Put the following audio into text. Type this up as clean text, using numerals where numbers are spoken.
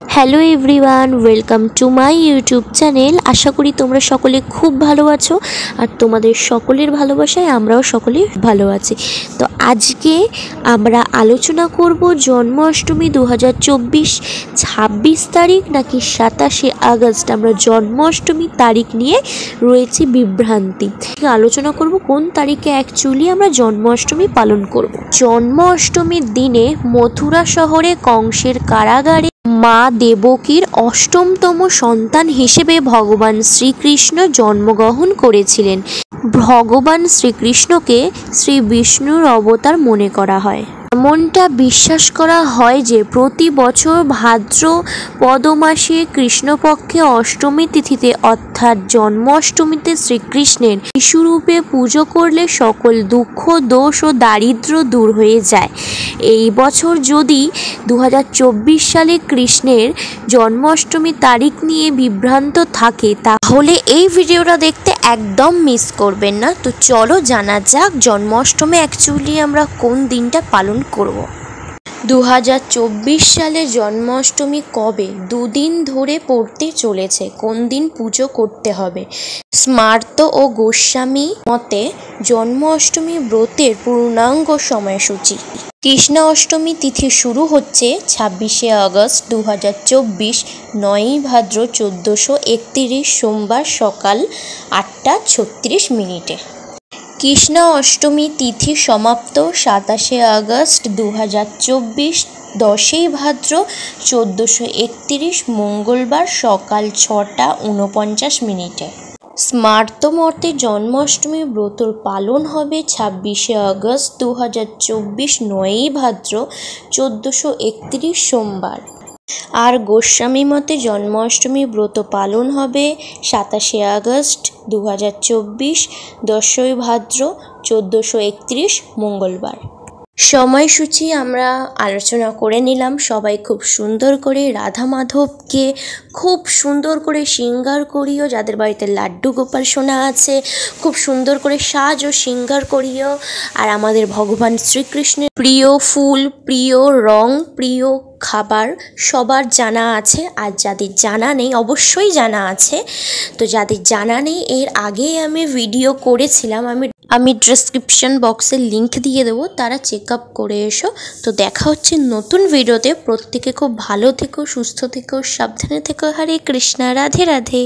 Hello everyone, welcome to my YouTube channel. আশা করি তোমরা সকলে খুব ভালো আছো আর তোমাদের সকলের ভালোবাসায় আমরাও সকলে ভালো আছি। তো আজকে আমরা আলোচনা করব জন্মাষ্টমী 2024 26 তারিখ নাকি 27শে আগস্ট। আমরা জন্মাষ্টমী তারিখ নিয়ে রয়েছে বিভ্রান্তি। আলোচনা করব কোন তারিখে অ্যাকচুয়ালি আমরা জন্মাষ্টমী পালন করব। জন্মাষ্টমীর দিনে মথুরা শহরে কংসের কারাগারে মা দেবকীর অষ্টমতম সন্তান হিসেবে ভগবান শ্রীকৃষ্ণ জন্মগ্রহণ করেছিলেন। ভগবান শ্রীকৃষ্ণকে শ্রী বিষ্ণুর অবতার মনে করা হয়। এমনটা বিশ্বাস করা হয় যে প্রতি বছর ভাদ্রপদ মাসে কৃষ্ণপক্ষে অষ্টমী তিথিতে অর্থাৎ জন্মাষ্টমীতে শ্রীকৃষ্ণের শিশুরূপে পুজো করলে সকল দুঃখ দোষ ও দারিদ্র দূর হয়ে যায়। এই বছর যদি 2024 সালে কৃষ্ণের জন্মাষ্টমী তারিখ নিয়ে বিভ্রান্ত থাকে তাহলে এই ভিডিওটা দেখতে একদম মিস করবেন না। তো চলো জানা যাক জন্মাষ্টমী অ্যাকচুয়ালি আমরা কোন দিনটা পালন করব। 2024 সালে জন্মাষ্টমী কবে? দুদিন ধরে পড়তে চলেছে। কোন দিন পুজো করতে হবে? স্মার্ত ও গোস্বামী মতে জন্মাষ্টমী ব্রতের পূর্ণাঙ্গ সময়সূচি। কৃষ্ণ অষ্টমী তিথি শুরু হচ্ছে 26শে আগস্ট 2024, 9ই ভাদ্র 1431 সোমবার সকাল 8:36। কৃষ্ণ অষ্টমী তিথি সমাপ্ত 27শে আগস্ট 2024, 10ই ভাদ্র 1431 মঙ্গলবার সকাল 6:49। স্মার্ত মতে জন্মাষ্টমী ব্রতর পালন হবে 26শে আগস্ট 2024, 9ই ভাদ্র 1431 সোমবার। আর গোস্বামী মতে জন্মাষ্টমী ব্রত পালন হবে 27শে আগস্ট 2024, 10ই ভাদ্র 1431 মঙ্গলবার। সময়সূচি আমরা আলোচনা করে নিলাম। সবাই খুব সুন্দর করে রাধা মাধবকে খুব সুন্দর করে শৃঙ্গার করিও। যাদের বাড়িতে লাড্ডু গোপাল সোনা আছে খুব সুন্দর করে সাজ ও শৃঙ্গার করিও। আর আমাদের ভগবান শ্রীকৃষ্ণের প্রিয় ফুল, প্রিয় রং, প্রিয় খাবার সবার জানা আছে। আর যাদের জানা নেই অবশ্যই জানা আছে। তো যাদের জানা নেই এর আগে আমি ভিডিও করেছিলাম, আমি ডেসক্রিপশন বক্সে লিংক দিয়ে দেবো, তারা চেক আপ করে এসো। তো দেখা হচ্ছে নতুন ভিডিওতে। প্রত্যেকে খুব ভালো থেকো, সুস্থ থেকো, সাবধানে থেকো। হরে কৃষ্ণা, রাধে রাধে।